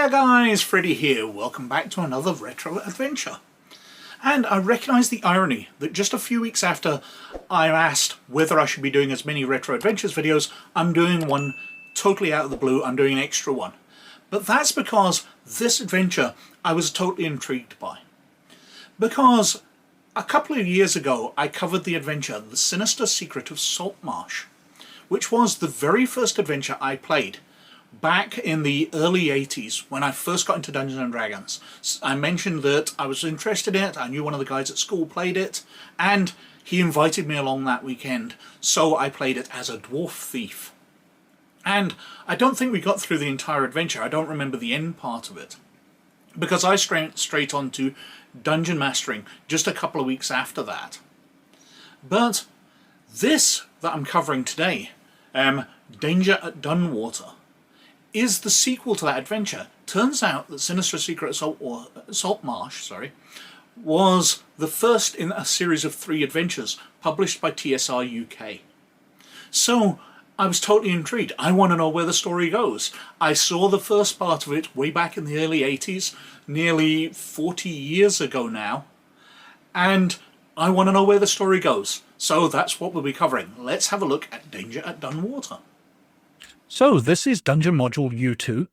Hiya guys, Freddy here. Welcome back to another retro adventure. And I recognise the irony that just a few weeks after I asked whether I should be doing as many retro adventures videos, I'm doing one totally out of the blue. I'm doing an extra one. But that's because this adventure I was totally intrigued by. Because a couple of years ago I covered the adventure The Sinister Secret of Saltmarsh, which was the very first adventure I played back in the early 80s when I first got into Dungeons and Dragons. I mentioned that I was interested in it, I knew one of the guys at school played it, and he invited me along that weekend, so I played it as a dwarf thief. And I don't think we got through the entire adventure. I don't remember the end part of it, because I went straight on to dungeon mastering just a couple of weeks after that. But this that I'm covering today, Danger at Dunwater, is the sequel to that adventure. Turns out that Sinister Secret of Saltmarsh was the first in a series of 3 adventures published by TSR UK. So I was totally intrigued. I want to know where the story goes. I saw the first part of it way back in the early 80s, nearly 40 years ago now, and I want to know where the story goes. So that's what we'll be covering. Let's have a look at Danger at Dunwater. So this is Dungeon Module U2,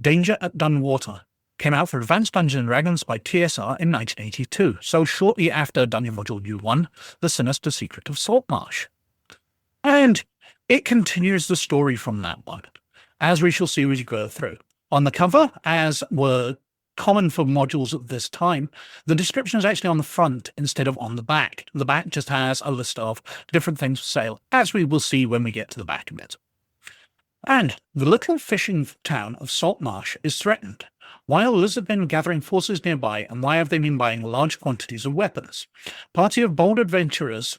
Danger at Dunwater. Came out for Advanced Dungeons & Dragons by TSR in 1982, so shortly after Dungeon Module U1, The Sinister Secret of Saltmarsh. And it continues the story from that one, as we shall see as we go through. On the cover, as were common for modules at this time, the description is actually on the front instead of on the back. The back just has a list of different things for sale, as we will see when we get to the back of it. And the little fishing town of Saltmarsh is threatened. Why are lizardmen gathering forces nearby, and why have they been buying large quantities of weapons? Party of bold adventurers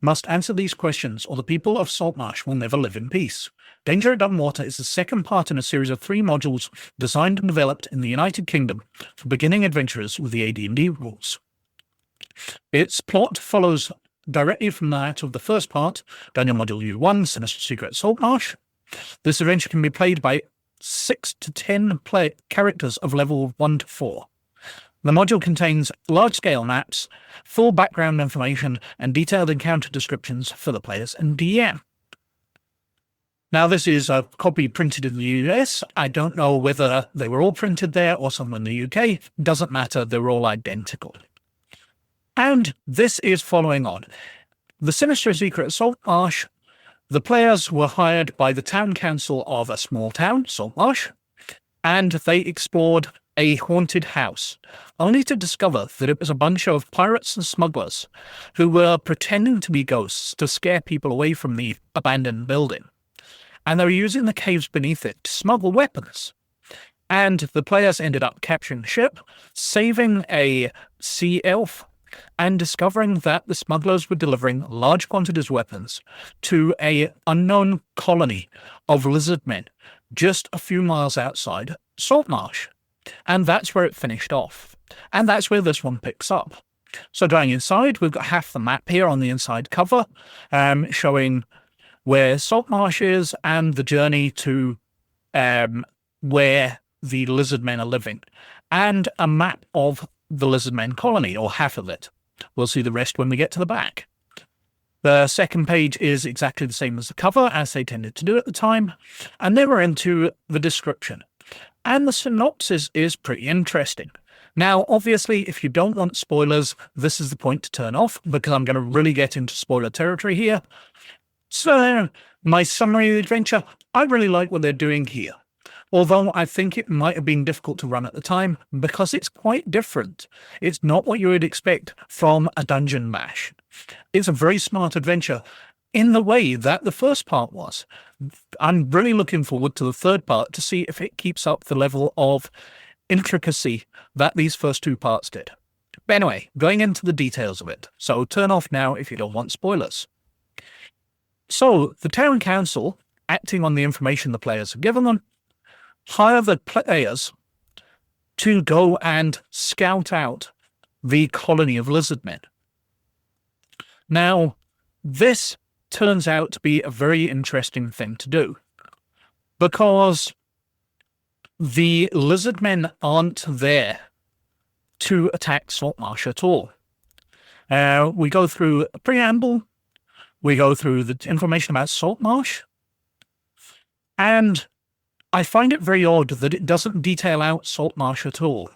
must answer these questions, or the people of Saltmarsh will never live in peace. Danger at Dunwater is the second part in a series of 3 modules designed and developed in the United Kingdom for beginning adventurers with the AD&D rules. Its plot follows directly from that of the first part, Dungeon Module U1, Sinister Secret of Saltmarsh. This adventure can be played by 6 to 10 characters of level 1 to 4. The module contains large-scale maps, full background information, and detailed encounter descriptions for the players and DM. Now, this is a copy printed in the US. I don't know whether they were all printed there or some in the UK. Doesn't matter, they're all identical. And this is following on. The Sinister Secret of Saltmarsh. The players were hired by the town council of a small town, Saltmarsh, and they explored a haunted house, only to discover that it was a bunch of pirates and smugglers who were pretending to be ghosts to scare people away from the abandoned building. And they were using the caves beneath it to smuggle weapons. And the players ended up capturing the ship, saving a sea elf, and discovering that the smugglers were delivering large quantities of weapons to an unknown colony of lizard men just a few miles outside Saltmarsh. And that's where it finished off. And that's where this one picks up. So going inside, we've got half the map here on the inside cover, showing where Saltmarsh is and the journey to where the lizard men are living, and a map of the lizard men colony, or half of it. We'll see the rest when we get to the back. The second page is exactly the same as the cover, as they tended to do at the time, and then we're into the description. And the synopsis is pretty interesting. Now, obviously, if you don't want spoilers, this is the point to turn off, because I'm going to really get into spoiler territory here. So, my summary of the adventure, I really like what they're doing here. Although I think it might have been difficult to run at the time, because it's quite different. It's not what you would expect from a dungeon mash. It's a very smart adventure in the way that the first part was. I'm really looking forward to the third part to see if it keeps up the level of intricacy that these first 2 parts did. But anyway, going into the details of it. So turn off now if you don't want spoilers. So the town council, acting on the information the players have given them, hire the players to go and scout out the colony of lizard men. Now, this turns out to be a very interesting thing to do, because the lizard men aren't there to attack Saltmarsh at all. We go through a preamble, we go through the information about Saltmarsh, and I find it very odd that it doesn't detail out Saltmarsh at all.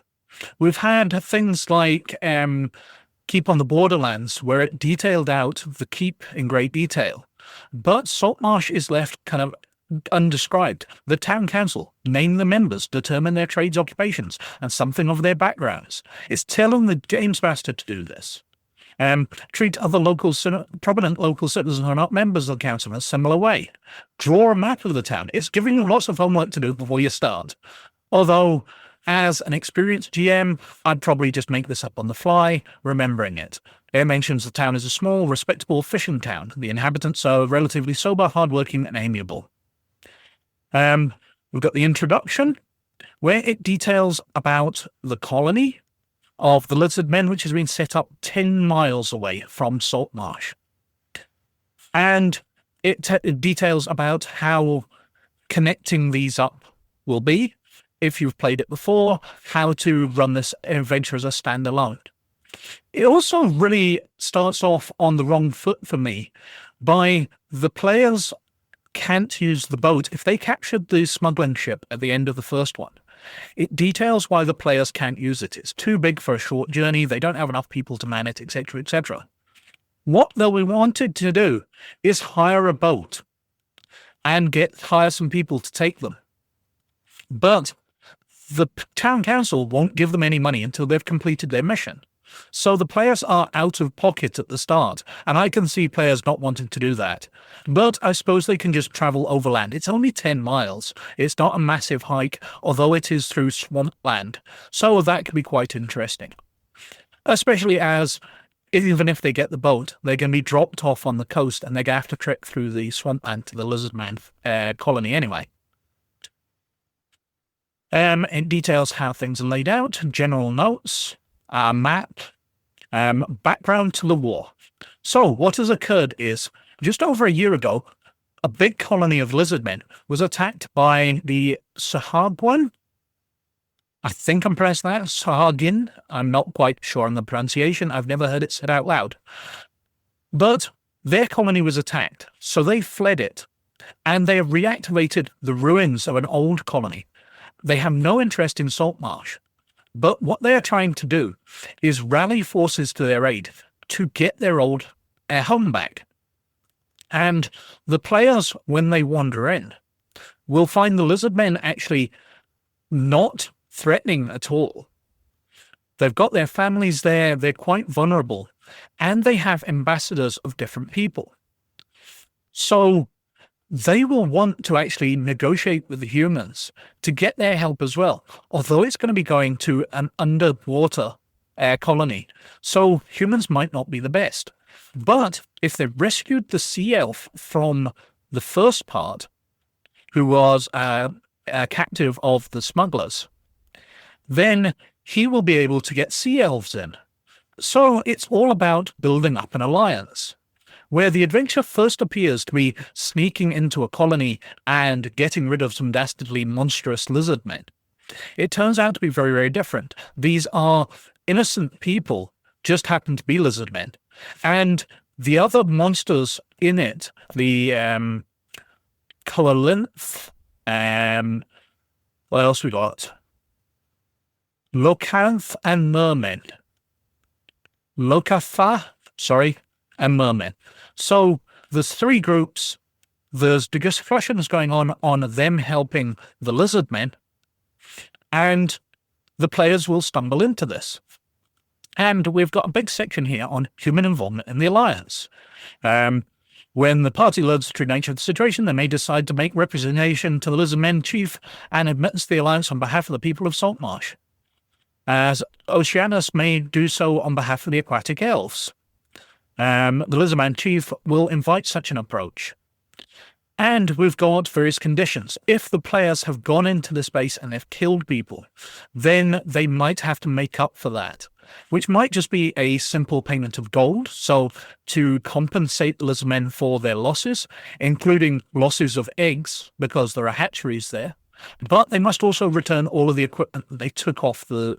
We've had things like Keep on the Borderlands, where it detailed out the keep in great detail, but Saltmarsh is left kind of undescribed. The town council name the members, determine their trades, occupations, and something of their backgrounds. It's telling the James Master to do this. Treat other prominent local citizens who are not members of the council in a similar way. Draw a map of the town. It's giving you lots of homework to do before you start. Although, as an experienced GM, I'd probably just make this up on the fly, remembering it. It mentions the town is a small, respectable fishing town. The inhabitants are relatively sober, hardworking, and amiable. We've got the introduction, where it details about the colony of the lizard men, which has been set up 10 miles away from Saltmarsh. And it details about how connecting these up will be, if you've played it before, how to run this adventure as a standalone. It also really starts off on the wrong foot for me by the players can't use the boat if they captured the smuggling ship at the end of the first one. It details why the players can't use it. It's too big for a short journey, they don't have enough people to man it, etc., etc. What we wanted to do is hire a boat and hire some people to take them. But the town council won't give them any money until they've completed their mission. So the players are out of pocket at the start, and I can see players not wanting to do that. But I suppose they can just travel overland. It's only 10 miles. It's not a massive hike, although it is through swampland. So that could be quite interesting. Especially as, even if they get the boat, they're going to be dropped off on the coast, and they're going to have to trek through the swampland to the Lizardman colony anyway. It details how things are laid out, general notes, map, background to the war. So what has occurred is, just over a year ago, a big colony of lizardmen was attacked by the Sahagwan. I think I'm pronouncing that, Sahagin. I'm not quite sure on the pronunciation. I've never heard it said out loud. But their colony was attacked, so they fled it, and they have reactivated the ruins of an old colony. They have no interest in Saltmarsh, but what they are trying to do is rally forces to their aid to get their old home back. And the players, when they wander in, will find the lizardmen actually not threatening at all. They've got their families there, they're quite vulnerable, and they have ambassadors of different people. So they will want to actually negotiate with the humans to get their help as well, although it's going to be going to an underwater colony, so humans might not be the best. But if they rescued the sea elf from the first part, who was a captive of the smugglers, then he will be able to get sea elves in. So it's all about building up an alliance. Where the adventure first appears to be sneaking into a colony and getting rid of some dastardly monstrous lizard men, it turns out to be very, very different. These are innocent people, just happen to be lizard men. And the other monsters in it, the Coalinth, what else we got? Locanth and Mermen. And Mermen. So there's three groups. There's discussions going on them helping the lizard men, and the players will stumble into this. And we've got a big section here on human involvement in the alliance. When the party learns the true nature of the situation, they may decide to make representation to the lizard men chief and admittance to the alliance on behalf of the people of Saltmarsh, as Oceanus may do so on behalf of the aquatic elves. The Lizardman Chief will invite such an approach. And we've got various conditions. If the players have gone into the space and they've killed people, then they might have to make up for that, which might just be a simple payment of gold. So to compensate the Lizardmen for their losses, including losses of eggs, because there are hatcheries there, But they must also return all of the equipment that they took off the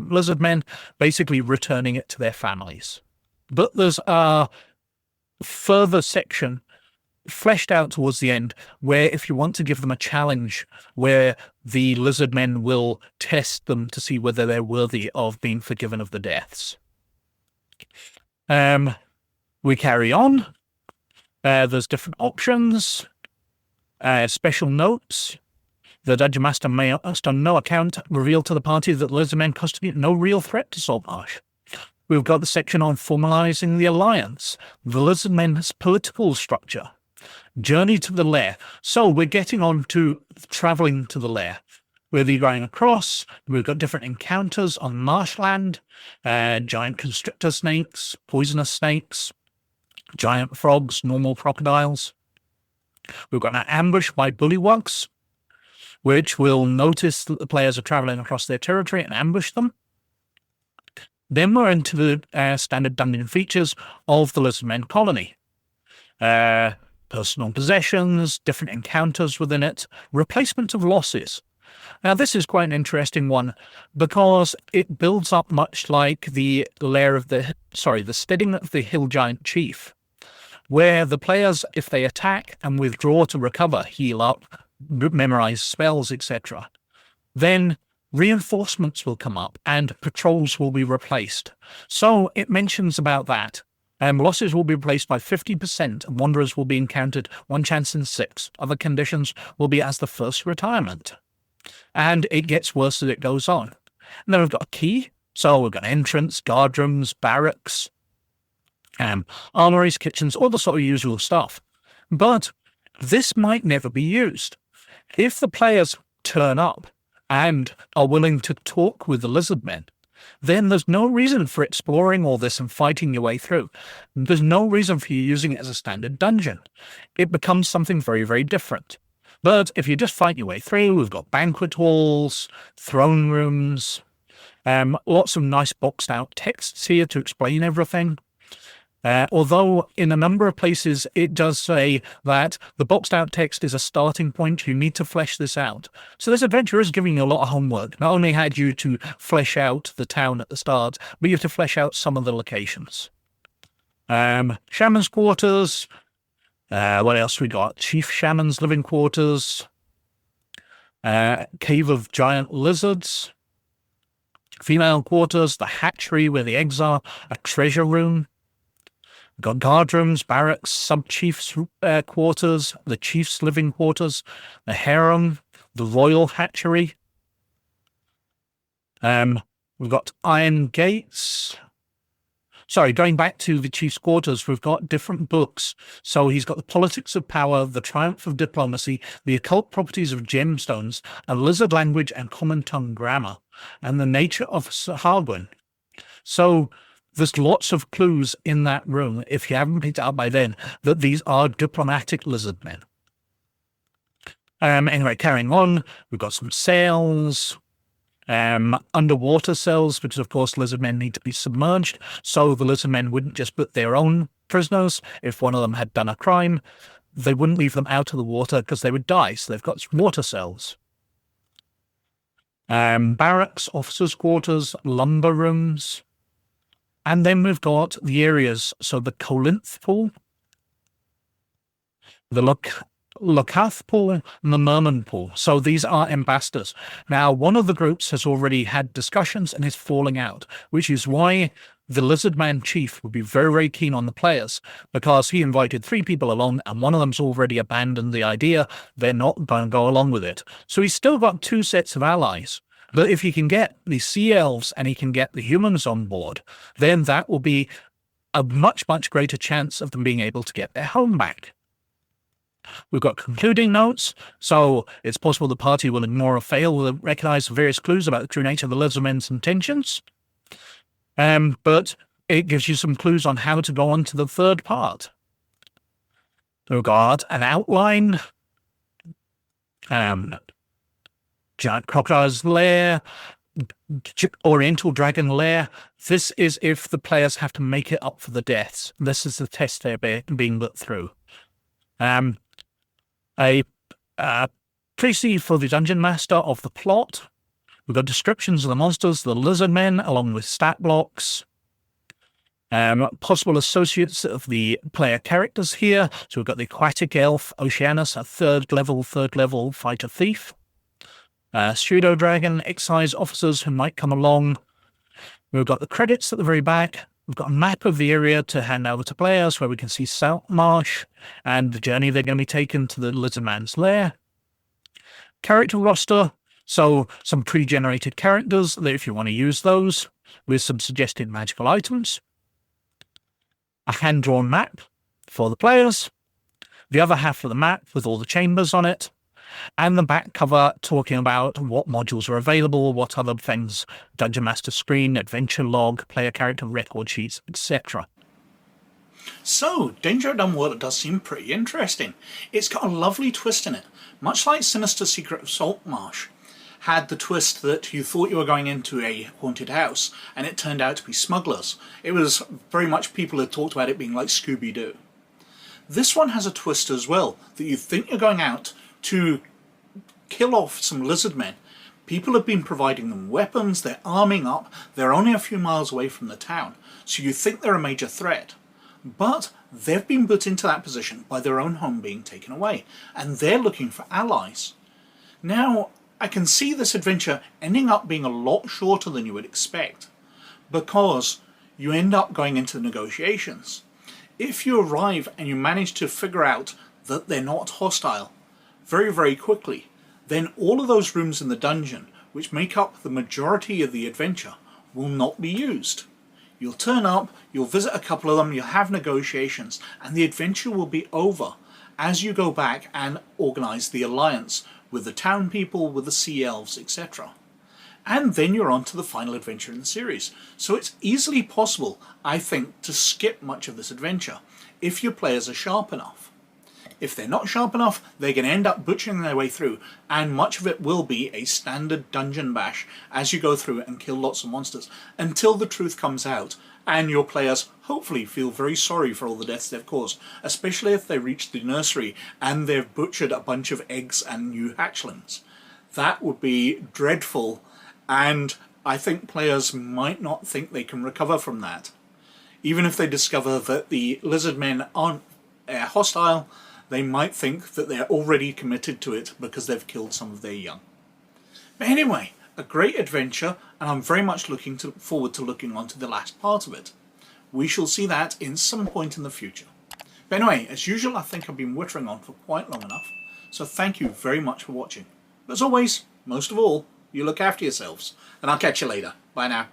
lizard men, basically returning it to their families. But there's a further section fleshed out towards the end where if you want to give them a challenge where the lizard men will test them to see whether they're worthy of being forgiven of the deaths. We carry on. There's different options, special notes. The Dungeon Master must on no account reveal to the party that the lizard men constitute no real threat to Saltmarsh. We've got the section on formalizing the alliance, the lizard men's political structure, journey to the lair. So we're getting on to traveling to the lair. We'll be going across. We've got different encounters on marshland, giant constrictor snakes, poisonous snakes, giant frogs, normal crocodiles. We've got an ambush by bullywugs, which will notice that the players are traveling across their territory and ambush them. Then we're into the standard dungeon features of the Lizardmen colony. Personal possessions, different encounters within it, replacement of losses. Now, this is quite an interesting one because it builds up much like the lair of the steading of the hill giant chief, where the players, if they attack and withdraw to recover, heal up, memorize spells, etc., then reinforcements will come up and patrols will be replaced. So it mentions about that. Losses will be replaced by 50%, and wanderers will be encountered 1 chance in 6. Other conditions will be as the first retirement. And it gets worse as it goes on. And then we've got a key. So we've got entrance, guard rooms, barracks, armories, kitchens, all the sort of usual stuff. But this might never be used. If the players turn up and are willing to talk with the lizard men, then there's no reason for exploring all this and fighting your way through. There's no reason for you using it as a standard dungeon. It becomes something very, very different. But if you just fight your way through, we've got banquet halls, throne rooms, lots of nice boxed out texts here to explain everything. Although in a number of places it does say that the boxed out text is a starting point, you need to flesh this out. So this adventure is giving you a lot of homework. Not only had you to flesh out the town at the start, but you have to flesh out some of the locations. Shaman's quarters. What else we got? Chief Shaman's living quarters. Cave of giant lizards. Female quarters. The hatchery where the eggs are. A treasure room. We've got guard rooms, barracks, sub-chief's quarters, the chief's living quarters, the harem, the royal hatchery. We've got iron gates. Sorry, going back to the chief's quarters, we've got different books. So he's got the politics of power, the triumph of diplomacy, the occult properties of gemstones, a lizard language and common tongue grammar, and the nature of Sahagwin. So there's lots of clues in that room, if you haven't picked it up by then, that these are diplomatic lizard men. Anyway, carrying on, we've got some cells, underwater cells, because of course lizard men need to be submerged, so the lizard men wouldn't just put their own prisoners. If one of them had done a crime, they wouldn't leave them out of the water because they would die, so they've got water cells. Barracks, officers' quarters, lumber rooms. And then we've got the areas, so the Colinth pool, the Locath pool, and the Merman pool. So these are ambassadors. Now, one of the groups has already had discussions and is falling out, which is why the Lizardman chief would be very, very keen on the players, because he invited 3 people along and one of them's already abandoned the idea. They're not going to go along with it. So he's still got 2 sets of allies. But if he can get the sea elves and he can get the humans on board, then that will be a much, much greater chance of them being able to get their home back. We've got concluding notes, so it's possible the party will ignore or fail to recognize the various clues about the true nature of the lizardmen's intentions. But it gives you some clues on how to go on to the third part. We've got an outline, giant crocodile's lair, oriental dragon lair. This is if the players have to make it up for the deaths. This is the test they're being put through. A Tracy for the Dungeon Master of the plot. We've got descriptions of the monsters, the lizard men, along with stat blocks. Possible associates of the player characters here. So we've got the aquatic elf, Oceanus, a third level fighter thief. Pseudo dragon, excise officers who might come along. We've got the credits at the very back. We've got a map of the area to hand over to players where we can see Saltmarsh and the journey they're going to be taken to the Lizardman's lair. Character roster, so some pre-generated characters if you want to use those, with some suggested magical items. A hand-drawn map for the players. The other half of the map with all the chambers on it. And the back cover talking about what modules are available, what other things, Dungeon Master screen, adventure log, player character record sheets, etc. So, Danger at Dunwater does seem pretty interesting. It's got a lovely twist in it, much like Sinister Secret of Saltmarsh had the twist that you thought you were going into a haunted house and it turned out to be smugglers. It was very much, people had talked about it being like Scooby-Doo. This one has a twist as well, that you think you're going out to kill off some lizard men. People have been providing them weapons, they're arming up, they're only a few miles away from the town, so you think they're a major threat. But they've been put into that position by their own home being taken away, and they're looking for allies. Now, I can see this adventure ending up being a lot shorter than you would expect, because you end up going into negotiations. If you arrive and you manage to figure out that they're not hostile very, very quickly, then all of those rooms in the dungeon, which make up the majority of the adventure, will not be used. You'll turn up, you'll visit a couple of them, you'll have negotiations, and the adventure will be over as you go back and organise the alliance with the town people, with the sea elves, etc. And then you're on to the final adventure in the series. So it's easily possible, I think, to skip much of this adventure if your players are sharp enough. If they're not sharp enough, they're going to end up butchering their way through, and much of it will be a standard dungeon bash as you go through and kill lots of monsters until the truth comes out and your players hopefully feel very sorry for all the deaths they've caused, especially if they reach the nursery and they've butchered a bunch of eggs and new hatchlings. That would be dreadful, and I think players might not think they can recover from that. Even if they discover that the lizard men aren't hostile, they might think that they're already committed to it because they've killed some of their young. But anyway, a great adventure, and I'm very much looking forward to looking on to the last part of it. We shall see that in some point in the future. But anyway, as usual, I think I've been whittering on for quite long enough, so thank you very much for watching. As always, most of all, you look after yourselves, and I'll catch you later. Bye now.